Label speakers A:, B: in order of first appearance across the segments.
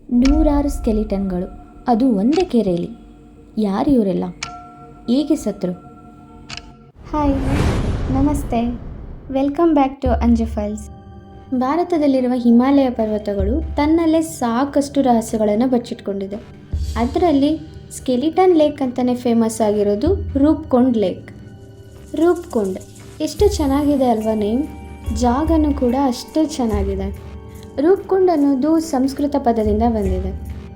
A: ನೂರಾರು ಸ್ಕೆಲಿಟನ್ಗಳು, ಅದು ಒಂದೇ ಕೆರೆಯಲ್ಲಿ. ಯಾರು ಇವರೆಲ್ಲ? ಹೇಗೆ ಸತ್ರು?
B: ಹಾಯ್, ನಮಸ್ತೆ. Welcome back to Anju files. ಭಾರತದಲ್ಲಿರುವ ಹಿಮಾಲಯ ಪರ್ವತಗಳು ತನ್ನಲ್ಲೇ ಸಾಕಷ್ಟು ರಹಸ್ಯಗಳನ್ನು ಬಚ್ಚಿಟ್ಕೊಂಡಿದೆ. ಅದರಲ್ಲಿ ಸ್ಕೆಲಿಟನ್ ಲೇಕ್ ಅಂತಲೇ ಫೇಮಸ್ ಆಗಿರೋದು ರೂಪ್ಕುಂಡ್ ಲೇಕ್. ರೂಪ್ಕುಂಡ್ ಎಷ್ಟು ಚೆನ್ನಾಗಿದೆ ಅಲ್ವಾ ನೇಮ್? ಜಾಗನೂ ಕೂಡ ಅಷ್ಟೇ ಚೆನ್ನಾಗಿದೆ. ರೂಪ್ಕುಂಡ್ ಅನ್ನೋದು ಸಂಸ್ಕೃತ ಪದದಿಂದ ಬಂದಿದೆ.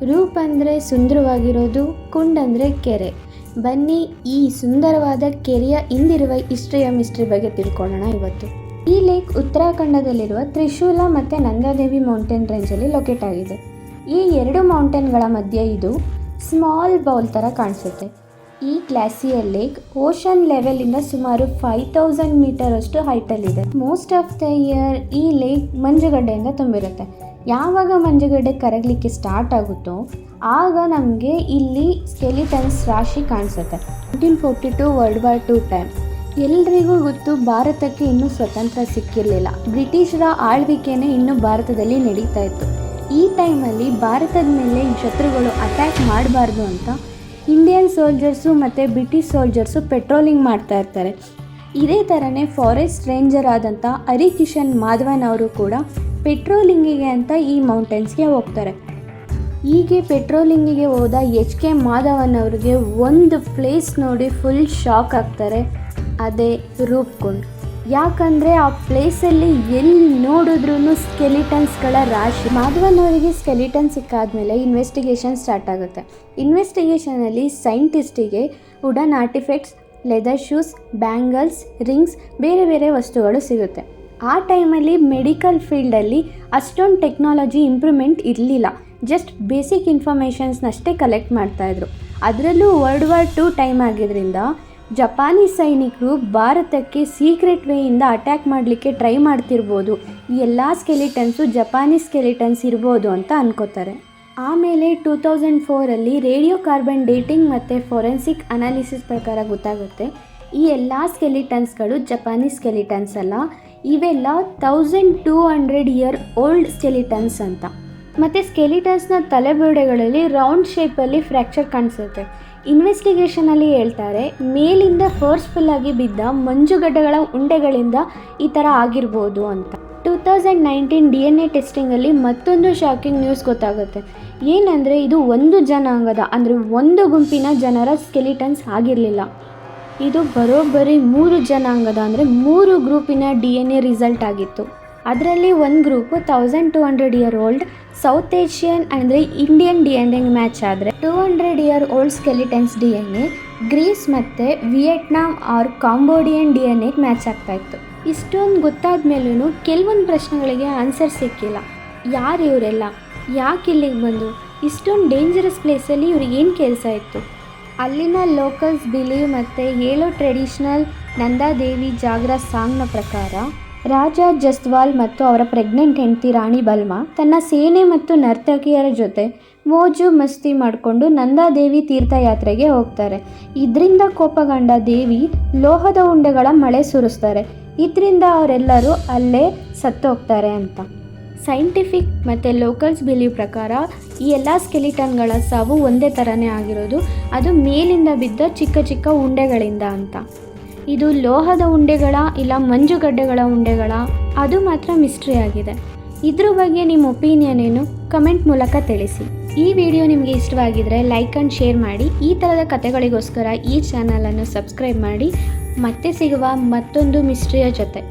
B: ರೂಪ್ ಅಂದರೆ ಸುಂದರವಾಗಿರೋದು, ಕುಂಡ್ ಅಂದರೆ ಕೆರೆ. ಬನ್ನಿ ಈ ಸುಂದರವಾದ ಕೆರೆಯ ಹಿಂದಿರುವ ಮಿಸ್ಟ್ರಿ ಬಗ್ಗೆ ತಿಳ್ಕೊಳ್ಳೋಣ ಇವತ್ತು. ಈ ಲೇಕ್ ಉತ್ತರಾಖಂಡದಲ್ಲಿರುವ ತ್ರಿಶೂಲ ಮತ್ತು ನಂದಾದೇವಿ ಮೌಂಟೇನ್ ರೇಂಜಲ್ಲಿ ಲೊಕೇಟ್ ಆಗಿದೆ. ಈ ಎರಡು ಮೌಂಟೇನ್ಗಳ ಮಧ್ಯೆ ಇದು ಸ್ಮಾಲ್ ಬೌಲ್ ಥರ ಕಾಣಿಸುತ್ತೆ. ಈ ಗ್ಲಾಸಿಯರ್ ಲೇಕ್ ಓಷನ್ ಲೆವೆಲಿಂದ ಸುಮಾರು 5000 ಮೀಟರ್ ಅಷ್ಟು ಹೈಟಲ್ಲಿದೆ. ಮೋಸ್ಟ್ ಆಫ್ ದ ಇಯರ್ ಈ ಲೇಕ್ ಮಂಜುಗಡ್ಡೆಯಿಂದ ತುಂಬಿರುತ್ತೆ. ಯಾವಾಗ ಮಂಜುಗಡ್ಡೆ ಕರಗಲಿಕ್ಕೆ ಸ್ಟಾರ್ಟ್ ಆಗುತ್ತೋ ಆಗ ನಮಗೆ ಇಲ್ಲಿ ಸ್ಕೆಲಿಟನ್ಸ್ ರಾಶಿ ಕಾಣಿಸುತ್ತೆ. 1942 ವರ್ಲ್ಡ್ ವಾರ್ II ಟೈಮ್. ಎಲ್ರಿಗೂ ಗೊತ್ತು, ಭಾರತಕ್ಕೆ ಇನ್ನೂ ಸ್ವತಂತ್ರ ಸಿಕ್ಕಿರಲಿಲ್ಲ. ಬ್ರಿಟಿಷರ ಆಳ್ವಿಕೆನೇ ಇನ್ನೂ ಭಾರತದಲ್ಲಿ ನಡೀತಾ ಇತ್ತು. ಈ ಟೈಮಲ್ಲಿ ಭಾರತದ ಮೇಲೆ ಶತ್ರುಗಳು ಅಟ್ಯಾಕ್ ಮಾಡಬಾರ್ದು ಅಂತ ಇಂಡಿಯನ್ ಸೋಲ್ಜರ್ಸು ಮತ್ತು ಬ್ರಿಟಿಷ್ ಸೋಲ್ಜರ್ಸು ಪೆಟ್ರೋಲಿಂಗ್ ಮಾಡ್ತಾ ಇರ್ತಾರೆ. ಇದೇ ಥರನೇ ಫಾರೆಸ್ಟ್ ರೇಂಜರ್ ಆದಂಥ ಹರಿಕಿಶನ್ ಮಾಧವನ್ ಅವರು ಕೂಡ ಪೆಟ್ರೋಲಿಂಗಿಗೆ ಅಂತ ಈ ಮೌಂಟೇನ್ಸ್ಗೆ ಹೋಗ್ತಾರೆ. ಹೀಗೆ ಪೆಟ್ರೋಲಿಂಗಿಗೆ ಹೋದ HK ಮಾಧವನ್ ಅವ್ರಿಗೆ ಒಂದು ಪ್ಲೇಸ್ ನೋಡಿ ಫುಲ್ ಶಾಕ್ ಆಗ್ತಾರೆ. ಅದೇ ರೂಪ್ಕುಂಡ್. ಯಾಕಂದರೆ ಆ ಪ್ಲೇಸಲ್ಲಿ ಎಲ್ಲಿ ನೋಡಿದ್ರೂ ಸ್ಕೆಲಿಟನ್ಸ್ಗಳ ರಾಶಿ. ಮಾಧವನ್ ಅವರಿಗೆ ಸ್ಕೆಲಿಟನ್ ಸಿಕ್ಕಾದ್ಮೇಲೆ ಇನ್ವೆಸ್ಟಿಗೇಷನ್ ಸ್ಟಾರ್ಟ್ ಆಗುತ್ತೆ. ಇನ್ವೆಸ್ಟಿಗೇಷನಲ್ಲಿ ಸೈಂಟಿಸ್ಟಿಗೆ wooden artefacts, leather shoes, bangles, rings, ಬೇರೆ ಬೇರೆ ವಸ್ತುಗಳು ಸಿಗುತ್ತೆ. ಆ ಟೈಮಲ್ಲಿ ಮೆಡಿಕಲ್ ಫೀಲ್ಡಲ್ಲಿ ಅಷ್ಟೊಂದು ಟೆಕ್ನಾಲಜಿ ಇಂಪ್ರೂವ್ಮೆಂಟ್ ಇರಲಿಲ್ಲ. ಜಸ್ಟ್ ಬೇಸಿಕ್ ಇನ್ಫಾರ್ಮೇಷನ್ಸ್ನಷ್ಟೇ ಕಲೆಕ್ಟ್ ಮಾಡ್ತಾಯಿದ್ರು. ಅದರಲ್ಲೂ ವರ್ಲ್ಡ್ ವಾರ್ II ಟೈಮ್ ಆಗಿದ್ದರಿಂದ ಜಪಾನೀಸ್ ಸೈನಿಕರು ಭಾರತಕ್ಕೆ ಸೀಕ್ರೆಟ್ ವೇಯಿಂದ ಅಟ್ಯಾಕ್ ಮಾಡಲಿಕ್ಕೆ ಟ್ರೈ ಮಾಡ್ತಿರ್ಬೋದು. ಈ ಎಲ್ಲ ಸ್ಕೆಲಿಟನ್ಸು ಜಪಾನೀಸ್ ಸ್ಕೆಲಿಟನ್ಸ್ ಇರ್ಬೋದು ಅಂತ ಅನ್ಕೋತಾರೆ. ಆಮೇಲೆ 2004 ರೇಡಿಯೋ ಕಾರ್ಬನ್ ಡೇಟಿಂಗ್ ಮತ್ತು ಫೊರೆನ್ಸಿಕ್ ಅನಾಲಿಸಿಸ್ ಪ್ರಕಾರ ಗೊತ್ತಾಗುತ್ತೆ, ಈ ಎಲ್ಲ ಸ್ಕೆಲಿಟನ್ಸ್ಗಳು ಜಪಾನೀಸ್ ಸ್ಕೆಲಿಟನ್ಸ್ ಅಲ್ಲ, ಇವೆಲ್ಲ 1200 ಇಯರ್ ಓಲ್ಡ್ ಸ್ಕೆಲಿಟನ್ಸ್ ಅಂತ. ಮತ್ತು ಸ್ಕೆಲಿಟನ್ಸ್ನ ತಲೆಬುರುಡೆಗಳಲ್ಲಿ ರೌಂಡ್ ಶೇಪಲ್ಲಿ ಫ್ರ್ಯಾಕ್ಚರ್ ಕಾಣಿಸುತ್ತೆ. ಇನ್ವೆಸ್ಟಿಗೇಷನಲ್ಲಿ ಹೇಳ್ತಾರೆ, ಮೇಲಿಂದ ಫೋರ್ಸ್ಫುಲ್ಲಾಗಿ ಬಿದ್ದ ಮಂಜುಗಡ್ಡೆಗಳ ಉಂಡೆಗಳಿಂದ ಈ ಥರ ಆಗಿರ್ಬೋದು ಅಂತ. 2019 DNA ಟೆಸ್ಟಿಂಗಲ್ಲಿ ಮತ್ತೊಂದು ಶಾಕಿಂಗ್ ನ್ಯೂಸ್ ಗೊತ್ತಾಗುತ್ತೆ. ಏನಂದರೆ ಇದು ಒಂದು ಜನಾಂಗದ ಅಂದರೆ ಒಂದು ಗುಂಪಿನ ಜನರ ಸ್ಕೆಲಿಟನ್ಸ್ ಆಗಿರಲಿಲ್ಲ. ಇದು ಬರೋಬ್ಬರಿ 3 ಜನಾಂಗದ ಅಂದರೆ 3 ಗ್ರೂಪಿನ DNA ರಿಸಲ್ಟ್ ಆಗಿತ್ತು. ಅದರಲ್ಲಿ ಒಂದು group 1200 year old South Asian ಅಂದರೆ ಇಂಡಿಯನ್ DNA ಮ್ಯಾಚ್ ಆದರೆ 200 year old skeletons DNA Greece ಮತ್ತು Vietnam or Cambodian DNA match ಆಗ್ತಾಯಿತ್ತು. ಇಷ್ಟೊಂದು ಗೊತ್ತಾದ ಮೇಲೂ ಕೆಲವೊಂದು ಪ್ರಶ್ನೆಗಳಿಗೆ ಆನ್ಸರ್ ಸಿಕ್ಕಿಲ್ಲ. ಯಾರು ಇವರೆಲ್ಲ? ಯಾಕೆ ಇಲ್ಲಿಗೆ ಬಂದು? ಇಷ್ಟೊಂದು ಡೇಂಜರಸ್ ಪ್ಲೇಸಲ್ಲಿ ಇವ್ರಿಗೆ ಏನು ಕೆಲಸ ಇತ್ತು? ಅಲ್ಲಿನ ಲೋಕಲ್ಸ್ ಬಿಲೀವ್ ಮತ್ತು ಹೇಳೋ ಟ್ರೆಡಿಷ್ನಲ್ ನಂದಾದೇವಿ ಜಾಗ್ರಾ ಸಾಂಗ್ನ ಪ್ರಕಾರ ರಾಜ ಜಸ್ವಾಲ್ ಮತ್ತು ಅವರ ಪ್ರೆಗ್ನೆಂಟ್ ಹೆಂಡತಿ ರಾಣಿ ಬಲ್ಮಾ ತನ್ನ ಸೇನೆ ಮತ್ತು ನರ್ತಕಿಯರ ಜೊತೆ ಮೋಜು ಮಸ್ತಿ ಮಾಡಿಕೊಂಡು ನಂದಾದೇವಿ ತೀರ್ಥಯಾತ್ರೆಗೆ ಹೋಗ್ತಾರೆ. ಇದರಿಂದ ಕೋಪಗೊಂಡ ದೇವಿ ಲೋಹದ ಉಂಡೆಗಳ ಮಳೆ ಸುರಿಸ್ತಾರೆ. ಇದರಿಂದ ಅವರೆಲ್ಲರೂ ಅಲ್ಲೇ ಸತ್ತೋಗ್ತಾರೆ ಅಂತ. ಸೈಂಟಿಫಿಕ್ ಮತ್ತು ಲೋಕಲ್ಸ್ ಬಿಲೀವ್ ಪ್ರಕಾರ ಈ ಎಲ್ಲ ಸ್ಕೆಲಿಟನ್ಗಳ ಸಾವು ಒಂದೇ ಥರನೇ ಆಗಿರೋದು, ಅದು ಮೇಲಿಂದ ಬಿದ್ದ ಚಿಕ್ಕ ಚಿಕ್ಕ ಉಂಡೆಗಳಿಂದ ಅಂತ. ಇದು ಲೋಹದ ಉಂಡೆಗಳ ಇಲ್ಲ ಮಂಜುಗಡ್ಡೆಗಳ ಉಂಡೆಗಳ, ಅದು ಮಾತ್ರ ಮಿಸ್ಟ್ರಿ ಆಗಿದೆ. ಇದ್ರ ಬಗ್ಗೆ ನಿಮ್ಮ ಒಪಿನಿಯನ್ ಏನು? ಕಮೆಂಟ್ ಮೂಲಕ ತಿಳಿಸಿ. ಈ ವಿಡಿಯೋ ನಿಮಗೆ ಇಷ್ಟವಾಗಿದ್ದರೆ ಲೈಕ್ ಆ್ಯಂಡ್ ಶೇರ್ ಮಾಡಿ. ಈ ಥರದ ಕಥೆಗಳಿಗೋಸ್ಕರ ಈ ಚಾನಲನ್ನು ಸಬ್ಸ್ಕ್ರೈಬ್ ಮಾಡಿ. ಮತ್ತೆ ಸಿಗುವ ಮತ್ತೊಂದು ಮಿಸ್ಟ್ರಿಯ ಜೊತೆ.